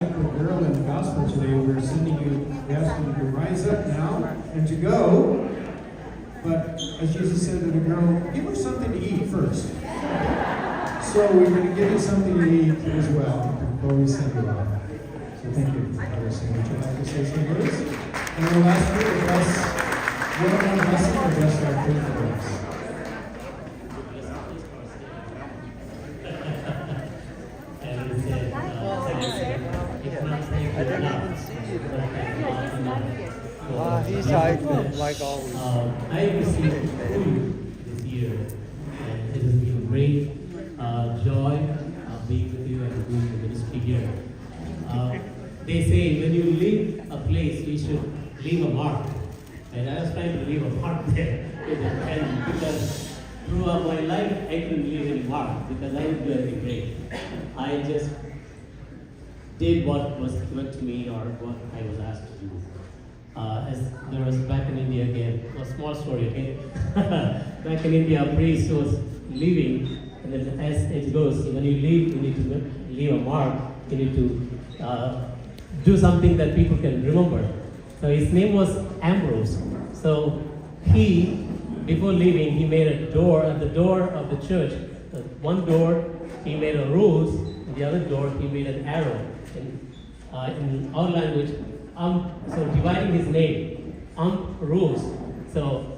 Girl in the gospel today, we're sending you, we ask you to rise up now and to go. But as Jesus said to the girl, give her something to eat first. So we're going to give you something to eat as well before we send you off. So thank you for listening. Would you like to say some words? And we'll ask you to bless one blessing or bless our faith for us. I didn't even see you. He's hiding like always. I received food this year, and it has been a great joy being with you and doing the ministry here. They say when you leave a place, you should leave a mark. And I was trying to leave a mark there. And because throughout my life, I couldn't leave any mark because I didn't do anything great. I just did what was given to me or what I was asked to do. As there was back in India again, a small story, okay? Back in India, a priest was leaving, and then as it goes, when you leave, you need to leave a mark, you need to do something that people can remember. So his name was Ambrose. So he, before leaving, he made a door at the door of the church. One door, he made a rose, and the other door, he made an arrow. In our language, so dividing his name, rose. So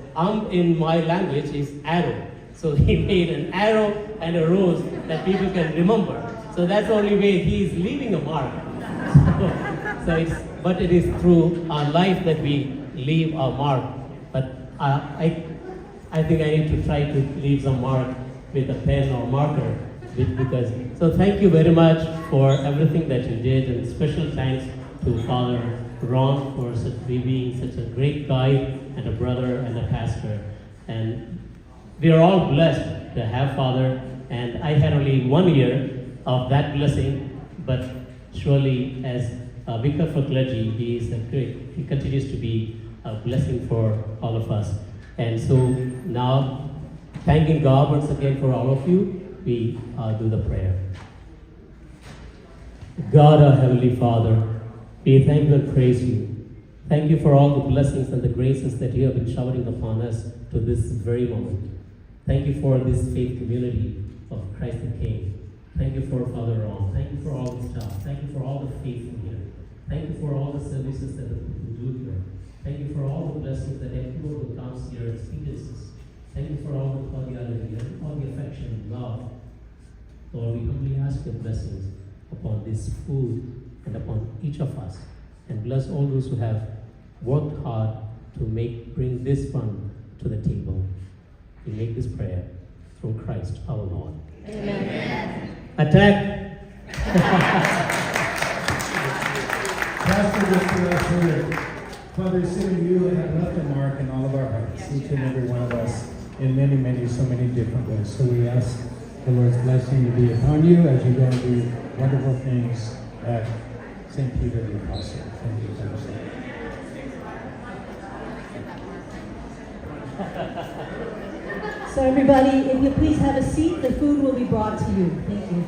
in my language is arrow. So he made an arrow and a rose that people can remember. So that's the only way he is leaving a mark. But it is through our life that we leave our mark. But I think I need to try to leave some mark with a pen or marker. So thank you very much for everything that you did, and special thanks to Father Ron for being such a great guy and a brother and a pastor. And we are all blessed to have Father, and I had only 1 year of that blessing, but surely as a vicar for clergy, he continues to be a blessing for all of us. And so now, thanking God once again for all of you, we do the prayer. God, our Heavenly Father, we thank you and praise you. Thank you for all the blessings and the graces that you have been showering upon us to this very moment. Thank you for this faith community of Christ the King. Thank you for Father Ron. Thank you for all the staff. Thank you for all the faithful here. Thank you for all the services that the people do here. Thank you for all the blessings that everyone who comes here experiences. Thank you for all the cordiality and all the affection and love. Lord, we humbly ask your blessings upon this food and upon each of us. And bless all those who have worked hard to bring this fun to the table. We make this prayer through Christ our Lord. Amen. Attack! Pastor, just to us here, Father, soon you have left a mark in all of our hearts, each and every one of us, in many, so many different ways. So we ask the Lord's blessing to be upon you as you go and do wonderful things at St. Peter the Apostle. Thank you, Pastor. So everybody, if you please have a seat, the food will be brought to you. Thank you.